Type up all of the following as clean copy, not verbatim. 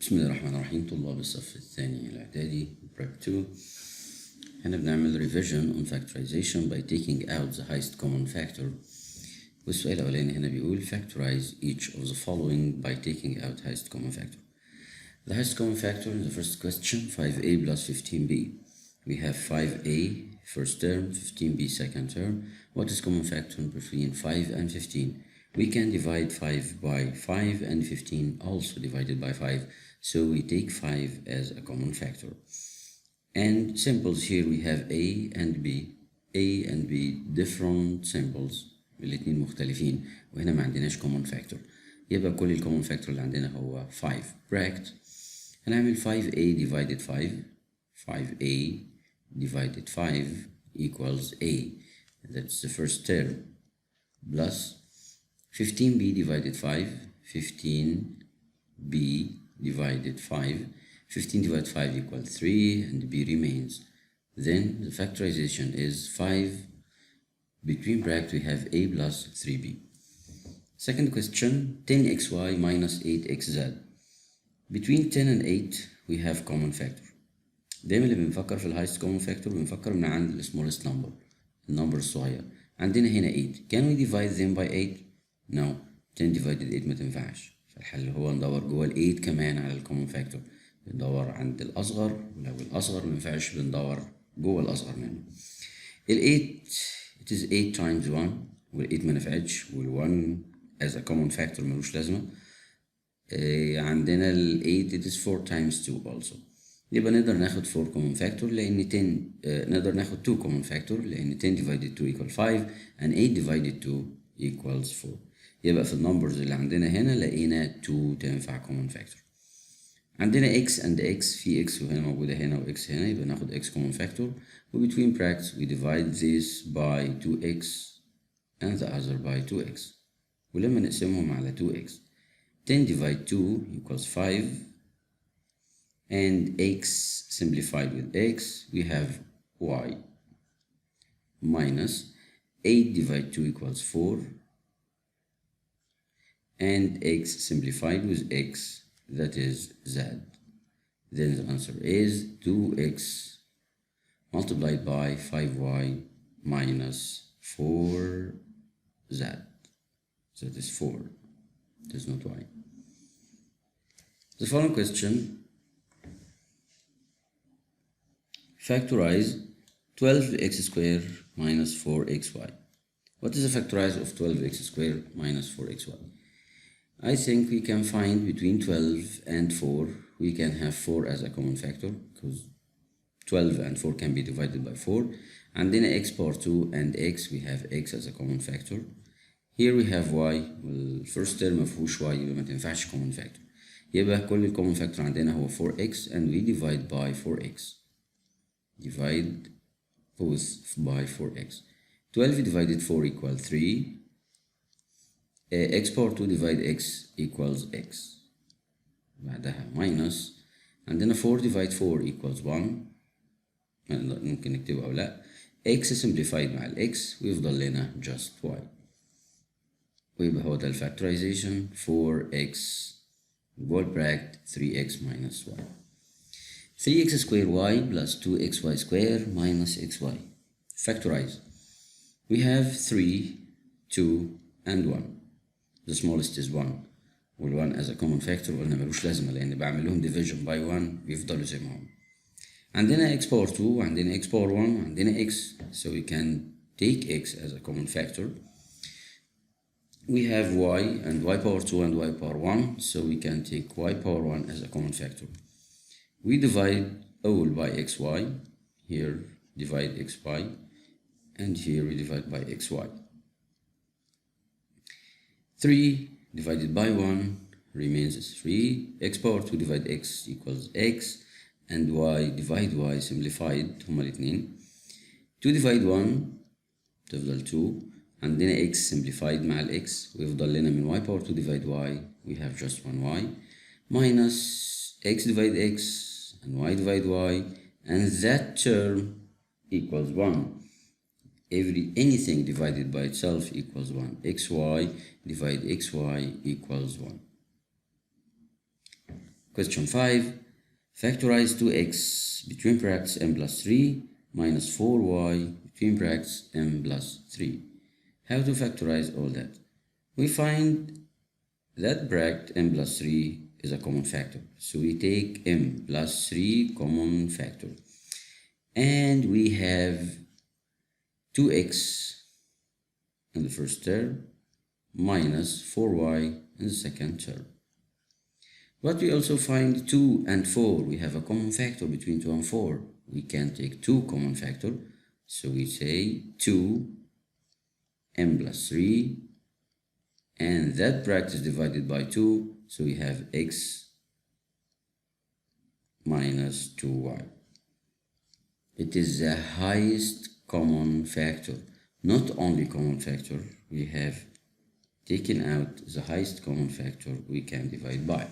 بسم الله الرحمن الرحيم. طلاب الصف الثاني الإعدادي Prep 2. هنا بنعمل revision on factorization by taking out the highest common factor. والسؤال الأولاني هنا بيقول factorize each of the following by taking out highest common factor. The highest common factor in the first question 5a plus 15b. We have 5a first term, 15b second term. What is common factor between 5 and 15? We can divide 5 by 5 and 15 also divided by 5. So we take 5 as a common factor. And symbols here we have A and B. A and B different symbols. الاتنين مختلفين. وهنا ما عندناش common factor. يبقى كل ال common factor اللي عندنا هو 5. Bracket. هنعمل 5A divided 5. 5A divided 5 equals A. That's the first term. Plus 15b divided 5, 15b divided 5, 15 divided 5 equals 3 and b remains. Then the factorization is 5, between brackets we have a plus 3b. Second question, 10xy minus 8xz. Between 10 and 8 we have common factor. دايما اللي بنفكر في الهايست common factor بنفكر من عند ال smallest number, النمبر الصغير. عندنا هنا 8. Can we divide them by 8? No. 10 divided 8 ما تنفعش. فالحل هو ندور جوه ال 8 كمان على ال common factor. بندور عند الأصغر، ولو الأصغر ما ينفعش بندور جوه الأصغر منه. ال 8 it is 8 times 1 وال 8 ما نفعتش وال 1 as a common factor ملوش لازمة. عندنا ال 8 it is 4 times 2 also. يبقى نقدر ناخد 4 common factor لأن 10 نقدر ناخد 2 common factor لأن 10 divided 2 equals 5 and 8 divided 2 equals 4. يبقى في النمبرز اللي عندنا هنا لقينا 2 تنفع common factor. عندنا x and x في x وهنا موجودة هنا و x هنا يبقى ناخد x common factor و between brackets we divide this by 2x and the other by 2x ولما نقسمهم على 2x 10 divide 2 equals 5 and x simplified with x we have y minus 8 divide 2 equals 4 and x simplified with x, that is z. Then the answer is 2x multiplied by 5y minus 4z. So that is 4, it is not y. The following question, factorize 12x squared minus 4xy. What is the factorize of 12x squared minus 4xy? I think we can find between 12 and 4, we can have 4 as a common factor because 12 and 4 can be divided by 4. And then x power 2 and x, we have x as a common factor. Here we have y, well, first term of وفيهوش y يبقى ما تنفعش common factor. يبقى كل common factor عندنا هو 4x and we divide by 4x. Divide both by 4x. 12 divided 4 equals 3. x power 2 divide x equals x. بعدها minus عندنا 4 divide 4 equals 1. ممكن نكتبه أو لأ. x simplified مع ال x ويفضل لنا just y. ويبقى هو ده ال factorization 4x جوه bracket 3x minus y. 3x square y plus 2xy square minus xy. Factorize. We have 3, 2 and 1. The smallest is 1 وال 1 as a common factor قلنا ملوش لازمة لأن بعمل لهم division by 1 بيفضلوا زي ما هم. عندنا x power 2 وعندنا x power 1 وعندنا x, so we can take x as a common factor. We have y and y power 2 and y power 1, so we can take y power 1 as a common factor. We divide all by xy, here divide xy, and here we divide by xy. 3 divided by 1 remains as 3, x power 2 divide x equals x, and y divide y simplified هما الاتنين. 2 divide 1 تفضل 2, عندنا x simplified مع ال x ويفضل لنا من y power 2 divide y we have just 1y minus x divide x and y divide y and that term equals 1. Anything divided by itself equals 1. xy divide xy equals 1. Question 5. Factorize 2x between brackets m plus 3 minus 4y between brackets m plus 3. How to factorize all that? We find that bracket m plus 3 is a common factor. So we take m plus 3 common factor. And we have 2x in the first term minus 4y in the second term. But we also find 2 and 4. We have a common factor between 2 and 4. We can take 2 common factor. So we say 2 m plus 3. And that bracket is divided by 2. So we have x minus 2y. It is the highest common factor. Not only common factor, we have taken out the highest common factor we can divide by.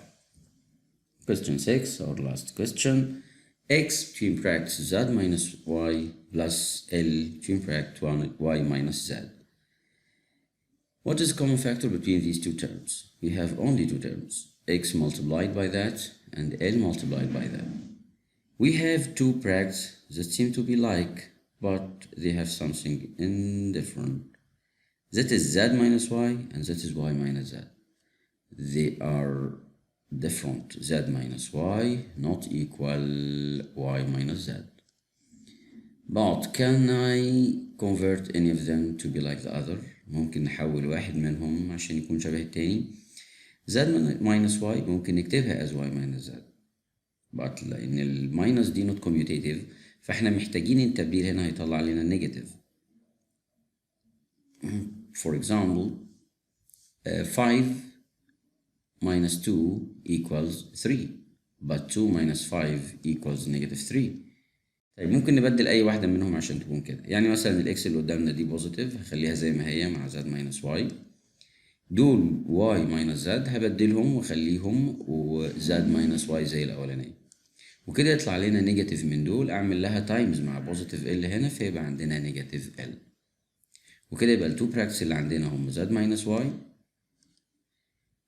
Question 6, our last question. X between brackets z minus y plus L between brackets y minus z. What is the common factor between these two terms? We have only two terms. X multiplied by that and L multiplied by that. We have two brackets that seem to be like, but they have something indifferent. That is z minus y and that is y minus z. They are different. Z minus y not equal y minus z. But can I convert any of them to be like the other? ممكن نحول واحد منهم عشان يكون شبه التاني. Z minus y ممكن نكتبها as y minus z. But لأن الماينس دي not commutative فاحنا محتاجين التبديل هنا هيطلع لنا negative. For example, 5 minus 2 equals 3, but 2 minus 5 equals negative 3. طيب ممكن نبدل أي واحدة منهم عشان تكون كده. يعني مثلا الإكس اللي قدامنا دي بوزيتيف هخليها زي ما هي مع زد ماينس واي. دول واي ماينس زد هبدلهم وأخليهم وزد ماينس واي زي الأولانية. وكده يطلع لنا نيجاتيف من دول أعمل لها تايمز مع بوزيتيف ال هنا فيبقى عندنا نيجاتيف ال. وكده يبقى التو براكتس اللي عندنا هم زد ماينس واي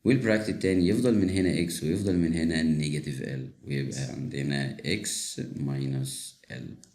والبراكت التاني يفضل من هنا x ويفضل من هنا نيجاتيف l ويبقى عندنا x minus l.